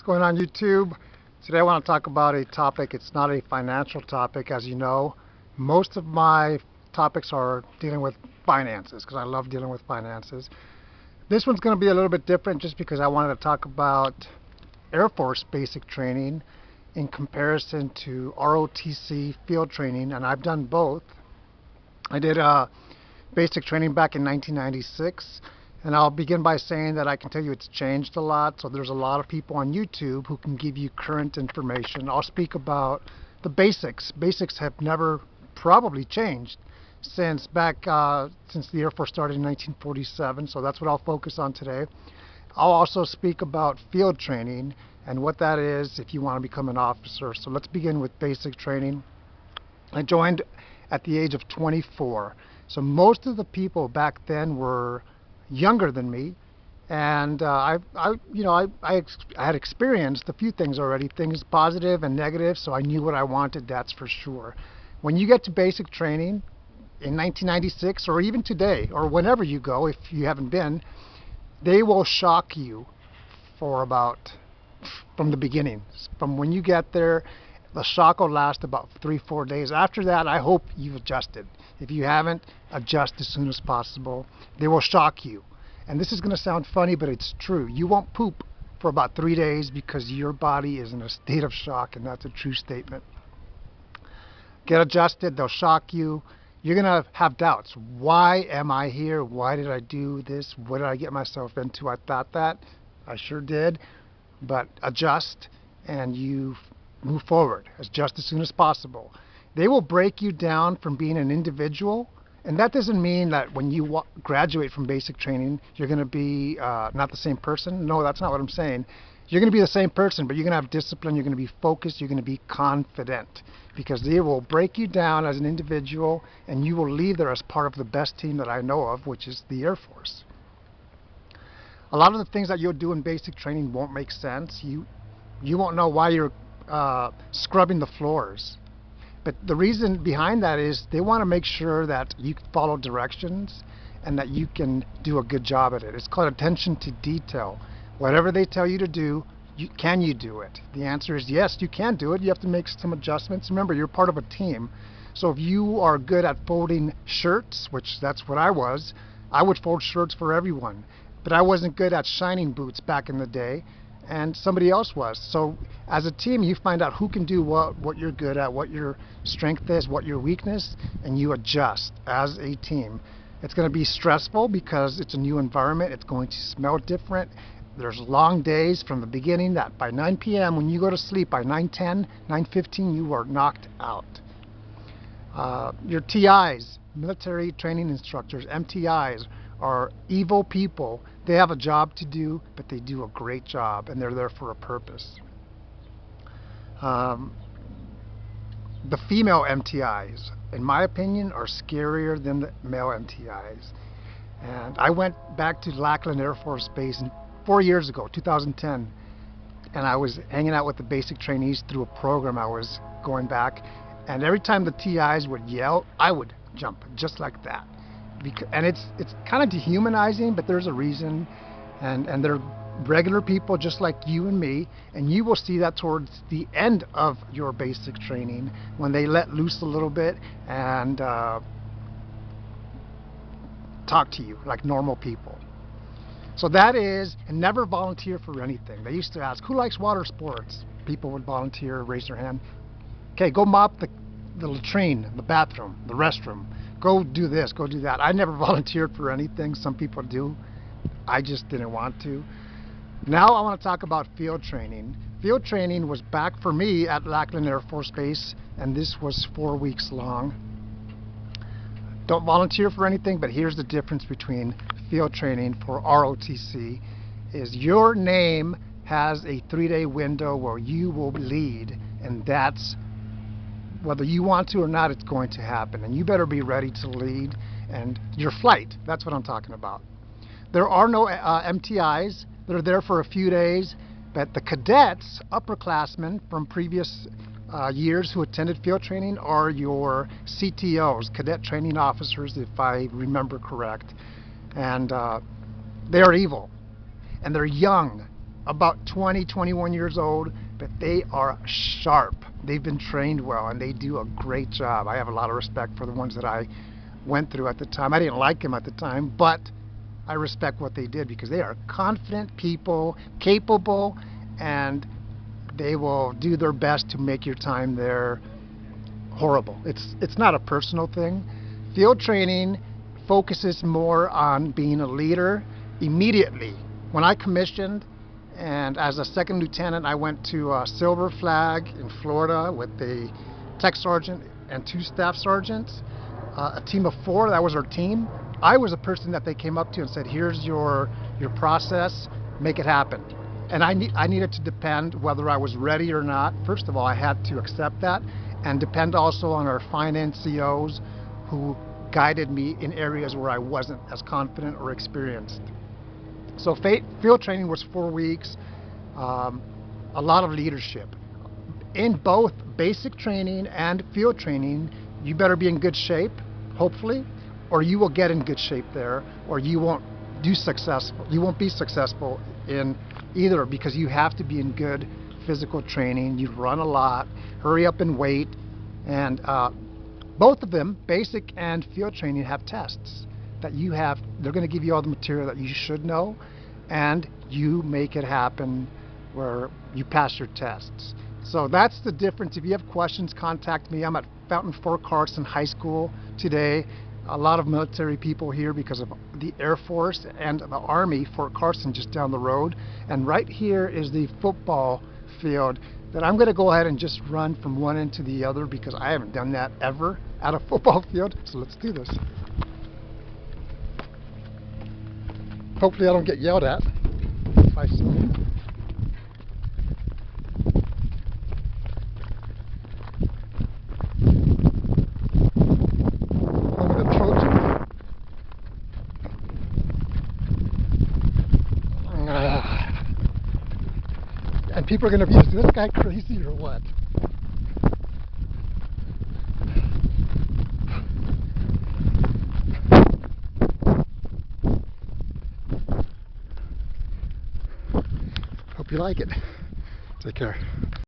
going on YouTube? Today I want to talk about a topic. It's not a financial topic, as you know. Most of my topics are dealing with finances because I love dealing with finances. This one's going to be a little bit different just because I wanted to talk about Air Force basic training in comparison to ROTC field training, and I've done both. I did basic training back in 1996. And I'll begin by saying that I can tell you it's changed a lot, so there's a lot of people on YouTube who can give you current information. I'll speak about the basics. Basics have never probably changed since the Air Force started in 1947, so that's what I'll focus on today. I'll also speak about field training and what that is if you want to become an officer. So let's begin with basic training. I joined at the age of 24, so most of the people back then were younger than me, and I had experienced a few things already, things positive and negative, so I knew what I wanted, that's for sure. When you get to basic training in 1996, or even today, or whenever you go, if you haven't been, they will shock you from the beginning. From when you get there, the shock will last about 3-4 days. After that, I hope you've adjusted. If you haven't, adjust as soon as possible. They will shock you. And this is going to sound funny, but it's true. You won't poop for about 3 days because your body is in a state of shock, and that's a true statement. Get adjusted. They'll shock you. You're going to have doubts. Why am I here? Why did I do this? What did I get myself into? I thought that. I sure did. But adjust, and you move forward. Adjust as soon as possible. They will break you down from being an individual, and that doesn't mean that when you graduate from basic training you're going to be not the same person. No, that's not what I'm saying. You're going to be the same person, but you're going to have discipline, you're going to be focused, you're going to be confident, because they will break you down as an individual, and you will leave there as part of the best team that I know of, which is the Air Force. A lot of the things that you'll do in basic training won't make sense. You won't know why you're scrubbing the floors. But the reason behind that is they want to make sure that you follow directions and that you can do a good job at it. It's called attention to detail. Whatever they tell you to do, can you do it? The answer is yes, you can do it. You have to make some adjustments. Remember, you're part of a team. So if you are good at folding shirts, which that's what I was, I would fold shirts for everyone. But I wasn't good at shining boots back in the day, and somebody else was. So as a team, you find out who can do what you're good at, what your strength is, what your weakness, and you adjust as a team. It's going to be stressful because it's a new environment. It's going to smell different. There's long days from the beginning that by 9 p.m. when you go to sleep, by 9:10, 9:15, you are knocked out. Your TIs, military training instructors, MTIs, are evil people. They have a job to do, but they do a great job, and they're there for a purpose. The female MTIs, in my opinion, are scarier than the male MTIs. And I went back to Lackland Air Force Base 4 years ago, 2010, and I was hanging out with the basic trainees through a program I was going back, and every time the TIs would yell, I would jump just like that. And it's kind of dehumanizing, but there's a reason, and they're regular people just like you and me, and you will see that towards the end of your basic training when they let loose a little bit and talk to you like normal people. So that is, and never volunteer for anything. They used to ask, who likes water sports? People would volunteer, raise their hand. Okay, go mop the latrine, the bathroom, the restroom. Go do this, go do that. I never volunteered for anything. Some people do. I just didn't want to. Now I want to talk about field training. Field training was back for me at Lackland Air Force Base, and this was 4 weeks long. Don't volunteer for anything, but here's the difference between field training for ROTC is your name has a 3-day window where you will lead, and that's whether you want to or not, it's going to happen, and you better be ready to lead. And your flight, that's what I'm talking about. There are no MTIs. They're there for a few days, but the cadets, upperclassmen from previous years who attended field training are your CTOs, cadet training officers, if I remember correct. And they are evil, and they're young, about 20, 21 years old, but they are sharp. They've been trained well, and they do a great job. I have a lot of respect for the ones that I went through at the time. I didn't like them at the time, but I respect what they did because they are confident people, capable, and they will do their best to make your time there horrible. It's not a personal thing. Field training focuses more on being a leader immediately. When I commissioned, and as a second lieutenant, I went to Silver Flag in Florida with a tech sergeant and 2 staff sergeants, a team of 4. That was our team. I was a person that they came up to and said, here's your process, make it happen. And I needed to depend whether I was ready or not. First of all, I had to accept that and depend also on our finance COs who guided me in areas where I wasn't as confident or experienced. So field training was 4 weeks, a lot of leadership. In both basic training and field training, you better be in good shape, hopefully, or you will get in good shape there, or you won't be successful in either, because you have to be in good physical training. You run a lot, hurry up and wait, and both of them, basic and field training, have tests that you have. They're going to give you all the material that you should know, and you make it happen where you pass your tests. So that's the difference. If you have questions, contact me. I'm at Fountain Fort Carson High School today. A lot of military people here because of the Air Force and the Army. Fort Carson just down the road, and right here is the football field that I'm going to go ahead and just run from one end to the other because I haven't done that ever at a football field. So let's do this. Hopefully I don't get yelled at if I swim. Home of the Trojans. And people are going to be, is this guy crazy or what? Hope you like it. Take care.